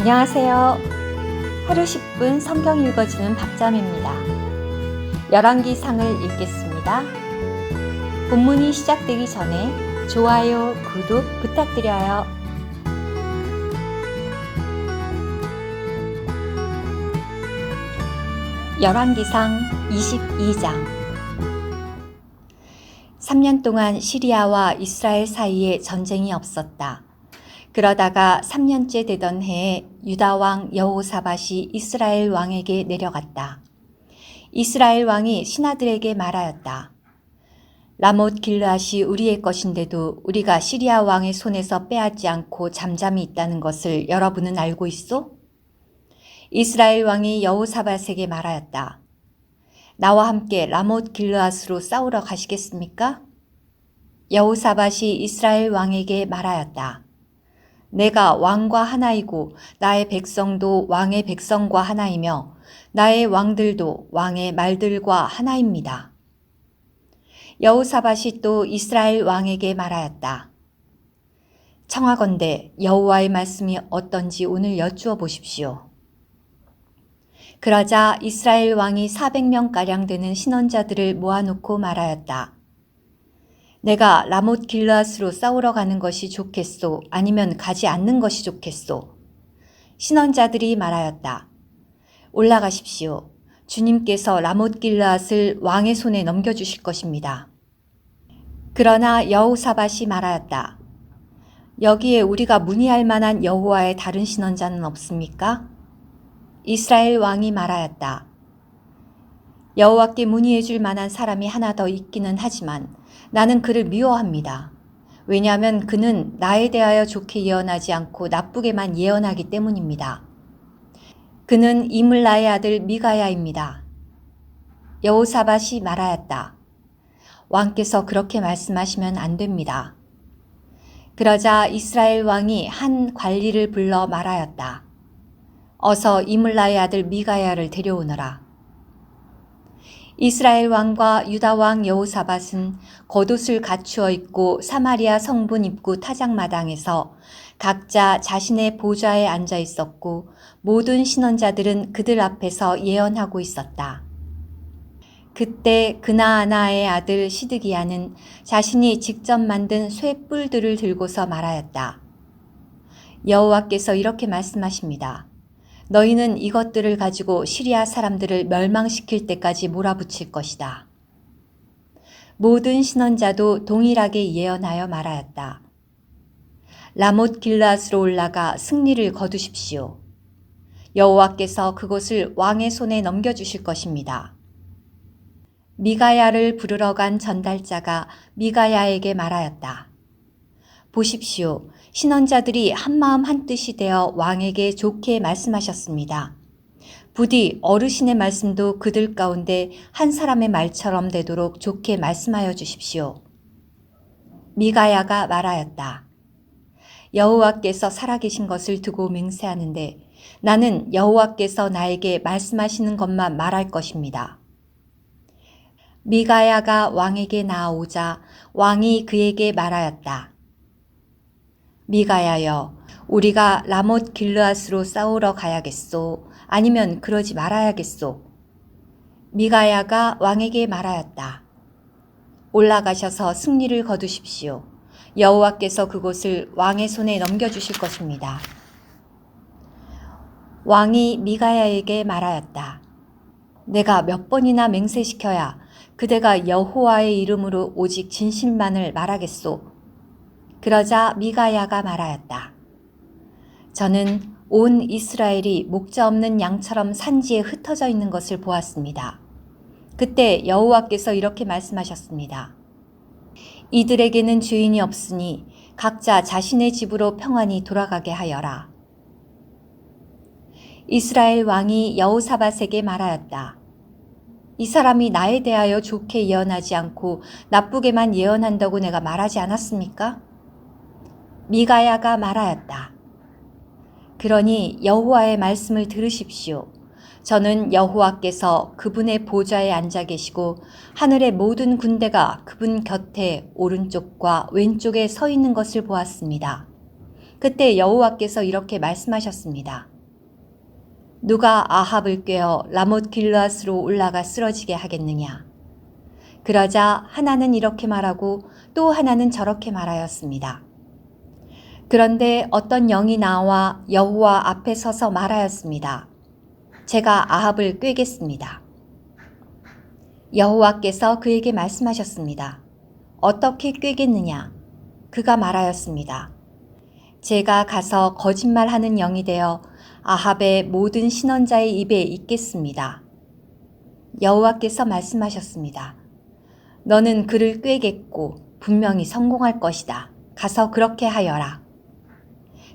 안녕하세요. 하루 10분 성경 읽어주는 박자매입니다. 열왕기상을 읽겠습니다. 본문이 시작되기 전에 좋아요, 구독 부탁드려요. 열왕기상 22장 3년 동안 시리아와 이스라엘 사이에 전쟁이 없었다. 그러다가 3년째 되던 해에 유다 왕 여호사밧이 이스라엘 왕에게 내려갔다. 이스라엘 왕이 신하들에게 말하였다. 라못 길르앗이 우리의 것인데도 우리가 시리아 왕의 손에서 빼앗지 않고 잠잠히 있다는 것을 여러분은 알고 있소? 이스라엘 왕이 여호사밧에게 말하였다. 나와 함께 라못 길르앗으로 싸우러 가시겠습니까? 여호사밧이 이스라엘 왕에게 말하였다. 내가 왕과 하나이고 나의 백성도 왕의 백성과 하나이며 나의 왕들도 왕의 말들과 하나입니다. 여호사밧이 또 이스라엘 왕에게 말하였다. 청하건대 여호와의 말씀이 어떤지 오늘 여쭈어 보십시오. 그러자 이스라엘 왕이 400명가량 되는 신원자들을 모아놓고 말하였다. 내가 라못 길르앗으로 싸우러 가는 것이 좋겠소? 아니면 가지 않는 것이 좋겠소? 신원자들이 말하였다. 올라가십시오. 주님께서 라못 길르앗을 왕의 손에 넘겨주실 것입니다. 그러나 여호사밧이 말하였다. 여기에 우리가 문의할 만한 여호와의 다른 신원자는 없습니까? 이스라엘 왕이 말하였다. 여호와께 문의해 줄 만한 사람이 하나 더 있기는 하지만 나는 그를 미워합니다. 왜냐하면 그는 나에 대하여 좋게 예언하지 않고 나쁘게만 예언하기 때문입니다. 그는 이물라의 아들 미가야입니다. 여호사밧이 말하였다. 왕께서 그렇게 말씀하시면 안 됩니다. 그러자 이스라엘 왕이 한 관리를 불러 말하였다. 어서 이물라의 아들 미가야를 데려오너라. 이스라엘 왕과 유다 왕 여호사밧은 겉옷을 갖추어 입고 사마리아 성문 입구 타작마당에서 각자 자신의 보좌에 앉아 있었고 모든 신원자들은 그들 앞에서 예언하고 있었다. 그때 그나아나의 아들 시드기야는 자신이 직접 만든 쇠 뿔들을 들고서 말하였다. 여호와께서 이렇게 말씀하십니다. 너희는 이것들을 가지고 시리아 사람들을 멸망시킬 때까지 몰아붙일 것이다. 모든 신원자도 동일하게 예언하여 말하였다. 라못 길르앗으로 올라가 승리를 거두십시오. 여호와께서 그곳을 왕의 손에 넘겨주실 것입니다. 미가야를 부르러 간 전달자가 미가야에게 말하였다. 보십시오. 신원자들이 한마음 한뜻이 되어 왕에게 좋게 말씀하셨습니다. 부디 어르신의 말씀도 그들 가운데 한 사람의 말처럼 되도록 좋게 말씀하여 주십시오. 미가야가 말하였다. 여호와께서 살아계신 것을 두고 맹세하는데 나는 여호와께서 나에게 말씀하시는 것만 말할 것입니다. 미가야가 왕에게 나아오자 왕이 그에게 말하였다. 미가야여, 우리가 라못 길르앗으로 싸우러 가야겠소? 아니면 그러지 말아야겠소? 미가야가 왕에게 말하였다. 올라가셔서 승리를 거두십시오. 여호와께서 그곳을 왕의 손에 넘겨주실 것입니다. 왕이 미가야에게 말하였다. 내가 몇 번이나 맹세시켜야 그대가 여호와의 이름으로 오직 진실만을 말하겠소? 그러자 미가야가 말하였다. 저는 온 이스라엘이 목자 없는 양처럼 산지에 흩어져 있는 것을 보았습니다. 그때 여호와께서 이렇게 말씀하셨습니다. 이들에게는 주인이 없으니 각자 자신의 집으로 평안히 돌아가게 하여라. 이스라엘 왕이 여호사밧에게 말하였다. 이 사람이 나에 대하여 좋게 예언하지 않고 나쁘게만 예언한다고 내가 말하지 않았습니까? 미가야가 말하였다. 그러니 여호와의 말씀을 들으십시오. 저는 여호와께서 그분의 보좌에 앉아 계시고 하늘의 모든 군대가 그분 곁에 오른쪽과 왼쪽에 서 있는 것을 보았습니다. 그때 여호와께서 이렇게 말씀하셨습니다. 누가 아합을 꾀어 라못 길르앗으로 올라가 쓰러지게 하겠느냐? 그러자 하나는 이렇게 말하고 또 하나는 저렇게 말하였습니다. 그런데 어떤 영이 나와 여호와 앞에 서서 말하였습니다. 제가 아합을 꾀겠습니다. 여호와께서 그에게 말씀하셨습니다. 어떻게 꾀겠느냐? 그가 말하였습니다. 제가 가서 거짓말하는 영이 되어 아합의 모든 신원자의 입에 있겠습니다. 여호와께서 말씀하셨습니다. 너는 그를 꾀겠고 분명히 성공할 것이다. 가서 그렇게 하여라.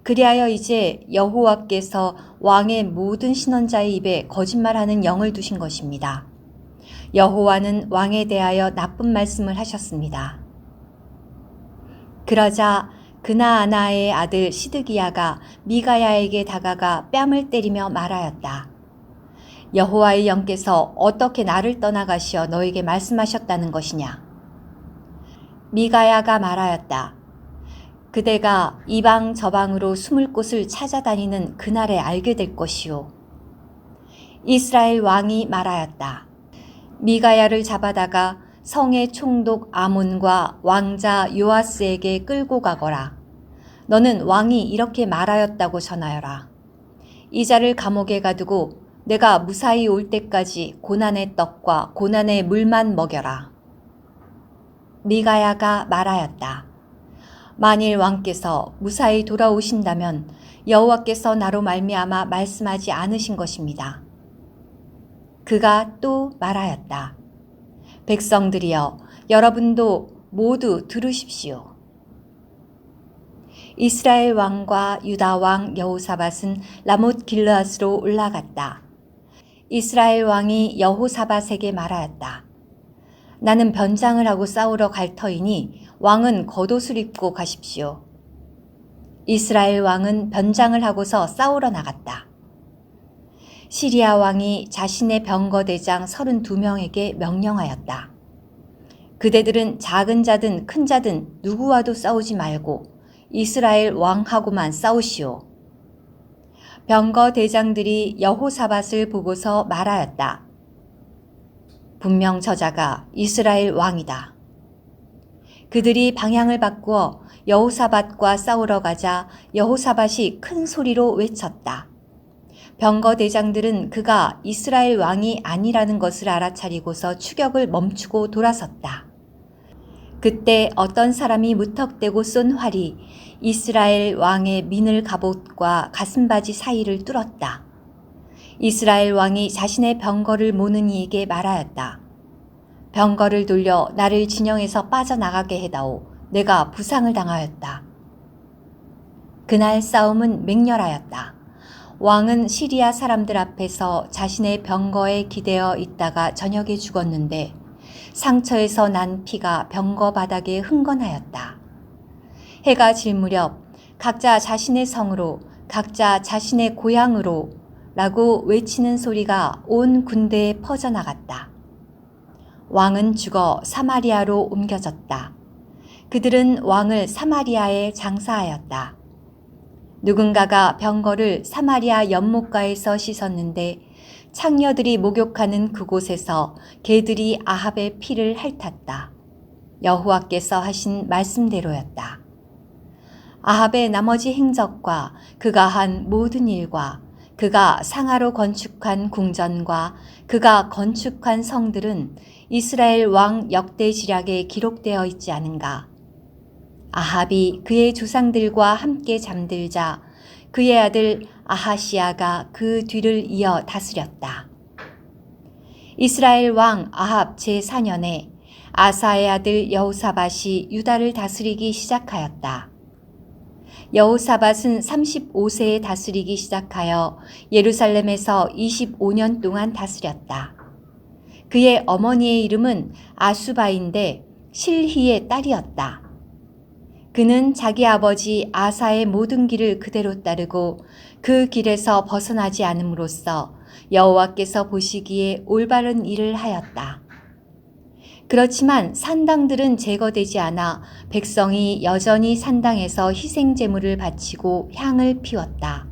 그리하여 이제 여호와께서 왕의 모든 신원자의 입에 거짓말하는 영을 두신 것입니다. 여호와는 왕에 대하여 나쁜 말씀을 하셨습니다. 그러자 그나아나의 아들 시드기야가 미가야에게 다가가 뺨을 때리며 말하였다. 여호와의 영께서 어떻게 나를 떠나가시어 너에게 말씀하셨다는 것이냐? 미가야가 말하였다. 그대가 이방 저방으로 숨을 곳을 찾아다니는 그날에 알게 될 것이요. 이스라엘 왕이 말하였다. 미가야를 잡아다가 성의 총독 아몬과 왕자 요아스에게 끌고 가거라. 너는 왕이 이렇게 말하였다고 전하여라. 이 자를 감옥에 가두고 내가 무사히 올 때까지 고난의 떡과 고난의 물만 먹여라. 미가야가 말하였다. 만일 왕께서 무사히 돌아오신다면 여호와께서 나로 말미암아 말씀하지 않으신 것입니다. 그가 또 말하였다. 백성들이여, 여러분도 모두 들으십시오. 이스라엘 왕과 유다 왕 여호사밧은 라못 길르앗으로 올라갔다. 이스라엘 왕이 여호사밧에게 말하였다. 나는 변장을 하고 싸우러 갈 터이니 왕은 겉옷을 입고 가십시오. 이스라엘 왕은 변장을 하고서 싸우러 나갔다. 시리아 왕이 자신의 병거대장 32명에게 명령하였다. 그대들은 작은 자든 큰 자든 누구와도 싸우지 말고 이스라엘 왕하고만 싸우시오. 병거대장들이 여호사밧을 보고서 말하였다. 분명 저자가 이스라엘 왕이다. 그들이 방향을 바꾸어 여호사밧과 싸우러 가자 여호사밧이 큰 소리로 외쳤다. 병거대장들은 그가 이스라엘 왕이 아니라는 것을 알아차리고서 추격을 멈추고 돌아섰다. 그때 어떤 사람이 무턱대고 쏜 활이 이스라엘 왕의 민을 갑옷과 가슴바지 사이를 뚫었다. 이스라엘 왕이 자신의 병거를 모는 이에게 말하였다. 병거를 돌려 나를 진영에서 빠져나가게 해다오. 내가 부상을 당하였다. 그날 싸움은 맹렬하였다. 왕은 시리아 사람들 앞에서 자신의 병거에 기대어 있다가 저녁에 죽었는데 상처에서 난 피가 병거 바닥에 흥건하였다. 해가 질 무렵 각자 자신의 성으로, 각자 자신의 고향으로 라고 외치는 소리가 온 군대에 퍼져나갔다. 왕은 죽어 사마리아로 옮겨졌다. 그들은 왕을 사마리아에 장사하였다. 누군가가 병거를 사마리아 연못가에서 씻었는데 창녀들이 목욕하는 그곳에서 개들이 아합의 피를 핥았다. 여호와께서 하신 말씀대로였다. 아합의 나머지 행적과 그가 한 모든 일과 그가 상하로 건축한 궁전과 그가 건축한 성들은 이스라엘 왕 역대지략에 기록되어 있지 않은가? 아합이 그의 조상들과 함께 잠들자 그의 아들 아하시야가 그 뒤를 이어 다스렸다. 이스라엘 왕 아합 제4년에 아사의 아들 여호사밧이 유다를 다스리기 시작하였다. 여호사밧은 35세에 다스리기 시작하여 예루살렘에서 25년 동안 다스렸다. 그의 어머니의 이름은 아수바인데 실히의 딸이었다. 그는 자기 아버지 아사의 모든 길을 그대로 따르고 그 길에서 벗어나지 않음으로써 여호와께서 보시기에 올바른 일을 하였다. 그렇지만 산당들은 제거되지 않아 백성이 여전히 산당에서 희생 제물을 바치고 향을 피웠다.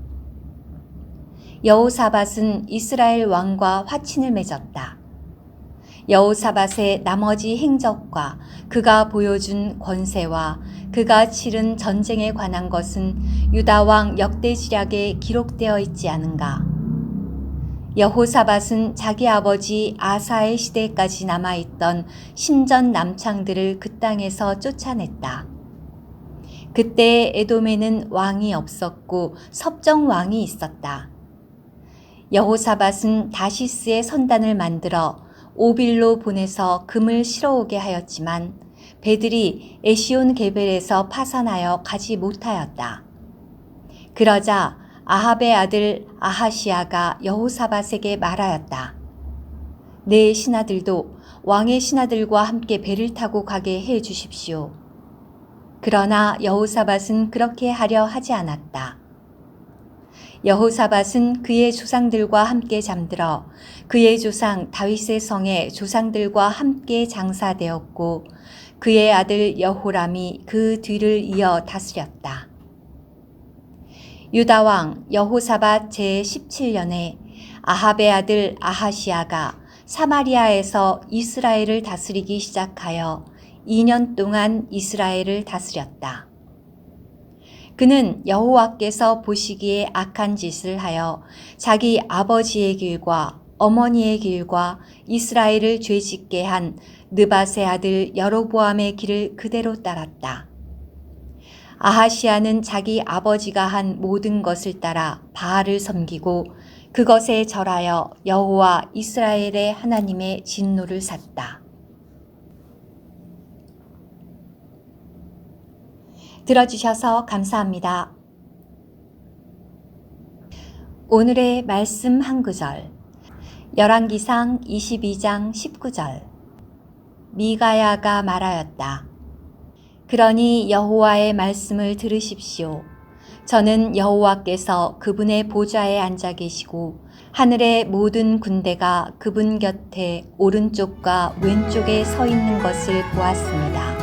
여호사밧은 이스라엘 왕과 화친을 맺었다. 여호사밧의 나머지 행적과 그가 보여준 권세와 그가 치른 전쟁에 관한 것은 유다 왕 역대지략에 기록되어 있지 않은가? 여호사밧은 자기 아버지 아사의 시대까지 남아있던 신전 남창들을 그 땅에서 쫓아냈다. 그때 에돔에는 왕이 없었고 섭정 왕이 있었다. 여호사밧은 다시스의 선단을 만들어 오빌로 보내서 금을 실어오게 하였지만 배들이 에시온 게벨에서 파산하여 가지 못하였다. 그러자 아합의 아들 아하시아가 여호사밧에게 말하였다. 내 신하들도 왕의 신하들과 함께 배를 타고 가게 해 주십시오. 그러나 여호사밧은 그렇게 하려 하지 않았다. 여호사밧은 그의 조상들과 함께 잠들어 그의 조상 다윗의 성에 조상들과 함께 장사되었고 그의 아들 여호람이 그 뒤를 이어 다스렸다. 유다 왕 여호사밧 제17년에 아합의 아들 아하시아가 사마리아에서 이스라엘을 다스리기 시작하여 2년 동안 이스라엘을 다스렸다. 그는 여호와께서 보시기에 악한 짓을 하여 자기 아버지의 길과 어머니의 길과 이스라엘을 죄짓게 한 느밧의 아들 여로보암의 길을 그대로 따랐다. 아하시아는 자기 아버지가 한 모든 것을 따라 바알을 섬기고 그것에 절하여 여호와 이스라엘의 하나님의 진노를 샀다. 들어주셔서 감사합니다. 오늘의 말씀 한 구절, 열왕기상 22장 19절. 미가야가 말하였다. 그러니 여호와의 말씀을 들으십시오. 저는 여호와께서 그분의 보좌에 앉아 계시고 하늘의 모든 군대가 그분 곁에 오른쪽과 왼쪽에 서 있는 것을 보았습니다.